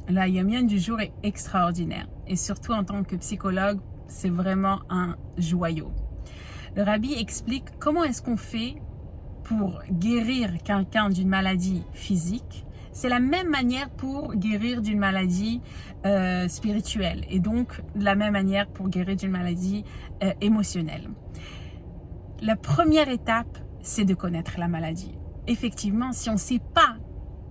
La yamienne du jour est extraordinaire. Et surtout en tant que psychologue, c'est vraiment un joyau. Le rabbi explique comment est-ce qu'on fait pour guérir quelqu'un d'une maladie physique. C'est la même manière pour guérir d'une maladie spirituelle et donc de la même manière pour guérir d'une maladie émotionnelle. La première étape, c'est de connaître la maladie. Effectivement, si on ne sait pas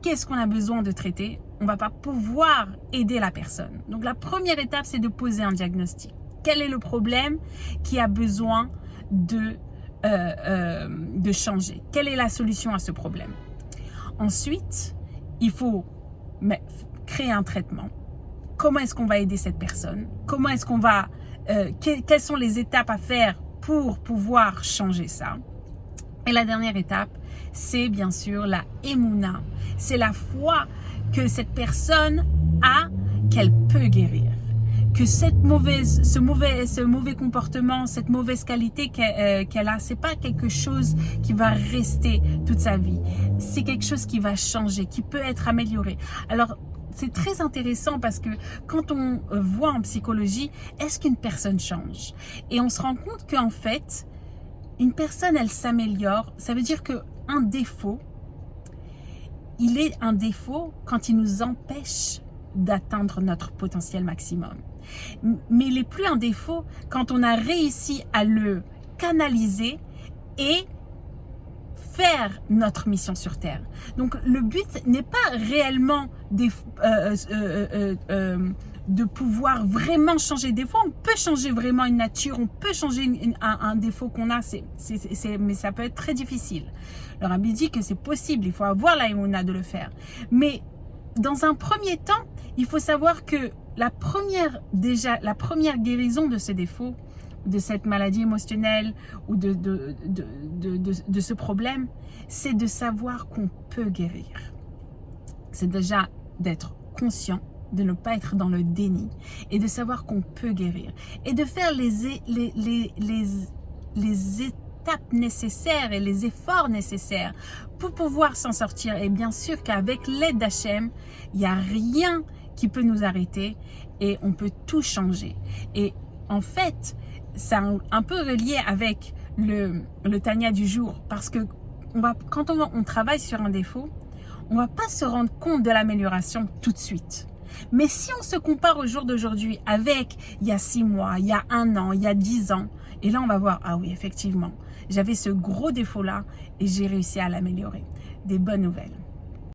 qu'est-ce qu'on a besoin de traiter, on ne va pas pouvoir aider la personne. Donc la première étape, c'est de poser un diagnostic. Quel est le problème qui a besoin de changer? Quelle est la solution à ce problème? Ensuite, il faut créer un traitement. Comment est-ce qu'on va aider cette personne? Comment est-ce qu'on va... quelles sont les étapes à faire pour pouvoir changer ça? Et la dernière étape, c'est bien sûr la émouna. C'est la foi que cette personne a qu'elle peut guérir. Que ce mauvais comportement, cette mauvaise qualité qu'elle a, c'est pas quelque chose qui va rester toute sa vie. C'est quelque chose qui va changer, qui peut être amélioré. Alors, c'est très intéressant parce que quand on voit en psychologie, est-ce qu'une personne change? Et on se rend compte qu'en fait, une personne, elle s'améliore. Ça veut dire qu'un défaut, il est un défaut quand il nous empêche d'atteindre notre potentiel maximum. Mais il n'est plus un défaut quand on a réussi à le canaliser et faire notre mission sur Terre. Donc le but n'est pas réellement de pouvoir vraiment changer des défauts. On peut changer vraiment une nature, on peut changer un défaut qu'on a, mais ça peut être très difficile. Le rabbi dit que c'est possible, il faut avoir la émouna de le faire. Mais dans un premier temps, il faut savoir que la première guérison de ce défaut, de cette maladie émotionnelle ou de ce problème, c'est de savoir qu'on peut guérir. C'est déjà d'être conscient, de ne pas être dans le déni et de savoir qu'on peut guérir. Et de faire les étapes nécessaires et les efforts nécessaires pour pouvoir s'en sortir. Et bien sûr qu'avec l'aide d'Hachem, il n'y a rien qui peut nous arrêter et on peut tout changer. Et en fait, c'est un peu relié avec le Tanya du jour parce que quand on travaille sur un défaut, on ne va pas se rendre compte de l'amélioration tout de suite. Mais si on se compare au jour d'aujourd'hui avec il y a 6 mois, il y a 1 an, il y a 10 ans, et là on va voir, ah oui, effectivement, j'avais ce gros défaut-là et j'ai réussi à l'améliorer. Des bonnes nouvelles.